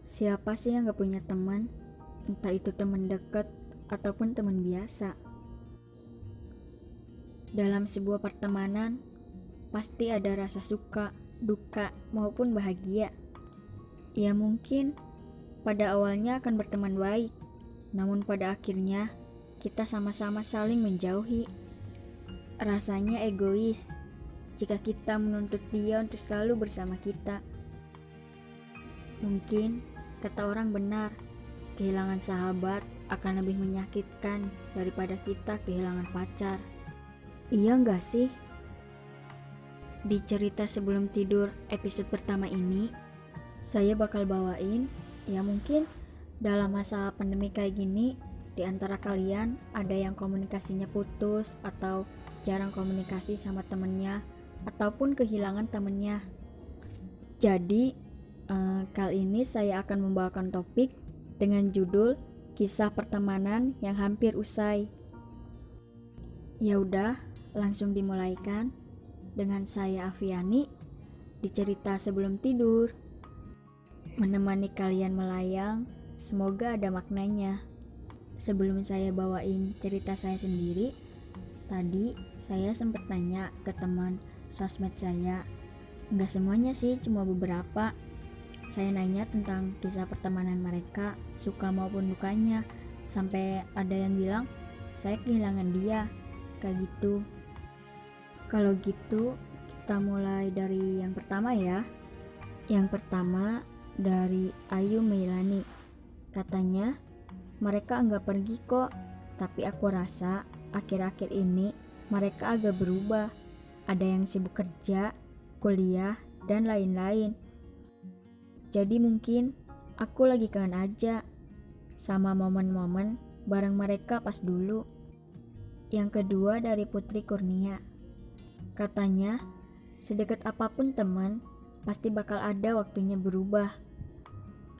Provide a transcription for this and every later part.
Siapa sih yang gak punya teman? Entah itu teman dekat ataupun teman biasa. Dalam sebuah pertemanan, pasti ada rasa suka, duka, maupun bahagia. Ya mungkin pada awalnya akan berteman baik, namun pada akhirnya kita sama-sama saling menjauhi. Rasanya egois jika kita menuntut dia untuk selalu bersama kita. Mungkin kata orang benar, kehilangan sahabat akan lebih menyakitkan daripada kita kehilangan pacar. Iya enggak sih? Di cerita sebelum tidur episode pertama ini, saya bakal bawain, ya mungkin dalam masa pandemi kayak gini, di antara kalian ada yang komunikasinya putus atau jarang komunikasi sama temennya, ataupun kehilangan temennya. Jadi, kali ini saya akan membawakan topik dengan judul Kisah Pertemanan yang Hampir Usai. Ya udah, langsung dimulaikan dengan saya Afiani di cerita sebelum tidur. Menemani kalian melayang, semoga ada maknanya. Sebelum saya bawain cerita saya sendiri, tadi saya sempat tanya ke teman sosmed saya. Enggak semuanya sih, cuma beberapa. Saya nanya tentang kisah pertemanan mereka, suka maupun dukanya, sampai ada yang bilang, saya kehilangan dia, kayak gitu. Kalau gitu, kita mulai dari yang pertama ya. Yang pertama dari Ayu Meilani. Katanya, mereka enggak pergi kok, tapi aku rasa akhir-akhir ini mereka agak berubah. Ada yang sibuk kerja, kuliah, dan lain-lain. Jadi mungkin aku lagi kangen aja sama momen-momen bareng mereka pas dulu. Yang kedua dari Putri Kurnia. Katanya, sedekat apapun teman, pasti bakal ada waktunya berubah.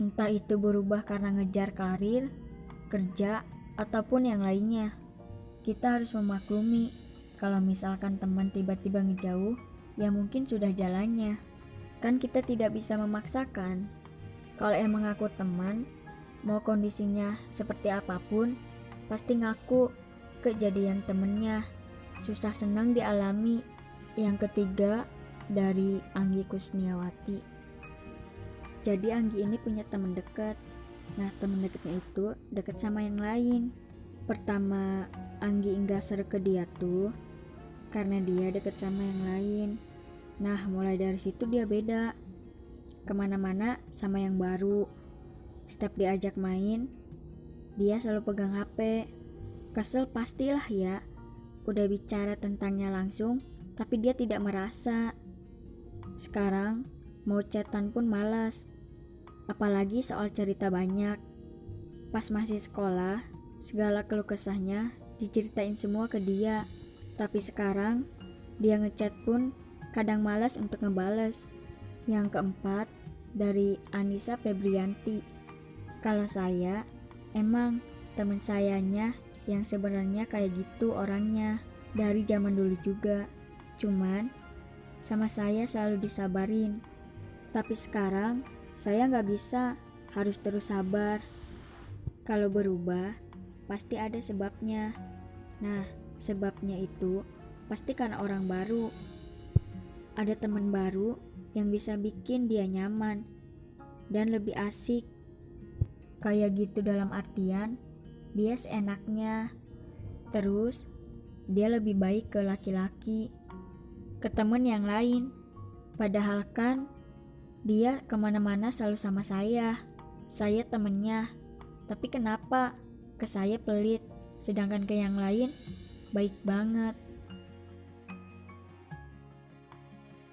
Entah itu berubah karena ngejar karir, kerja, ataupun yang lainnya. Kita harus memaklumi kalau misalkan teman tiba-tiba ngejauh, ya mungkin sudah jalannya. Kan kita tidak bisa memaksakan. Kalau emang aku teman, mau kondisinya seperti apapun, pasti ngaku kejadian temennya. Susah senang dialami. Yang ketiga dari Anggi Kusniawati. Jadi Anggi ini punya teman dekat. Nah, teman dekatnya itu dekat sama yang lain. Pertama, Anggi enggak seru ke dia tuh karena dia dekat sama yang lain. Nah, mulai dari situ dia beda. Kemana-mana sama yang baru. Setiap diajak main, dia selalu pegang HP. Kesel pastilah ya. Udah bicara tentangnya langsung, tapi dia tidak merasa. Sekarang, mau chatan pun malas. Apalagi soal cerita banyak. Pas masih sekolah, segala keluh kesahnya diceritain semua ke dia. Tapi sekarang, dia ngechat pun kadang malas untuk ngebales. Yang keempat, dari Anissa Febrianti. Kalau saya, emang teman sayanya yang sebenarnya kayak gitu orangnya. Dari zaman dulu juga. Cuman, sama saya selalu disabarin. Tapi sekarang, saya gak bisa, harus terus sabar. Kalau berubah, pasti ada sebabnya. Nah, sebabnya itu pasti karena orang baru. Ada teman baru yang bisa bikin dia nyaman dan lebih asik. Kayak gitu dalam artian dia seenaknya. Terus dia lebih baik ke laki-laki, ke teman yang lain. Padahal kan dia kemana-mana selalu sama saya. Saya temennya. Tapi kenapa ke saya pelit, sedangkan ke yang lain baik banget.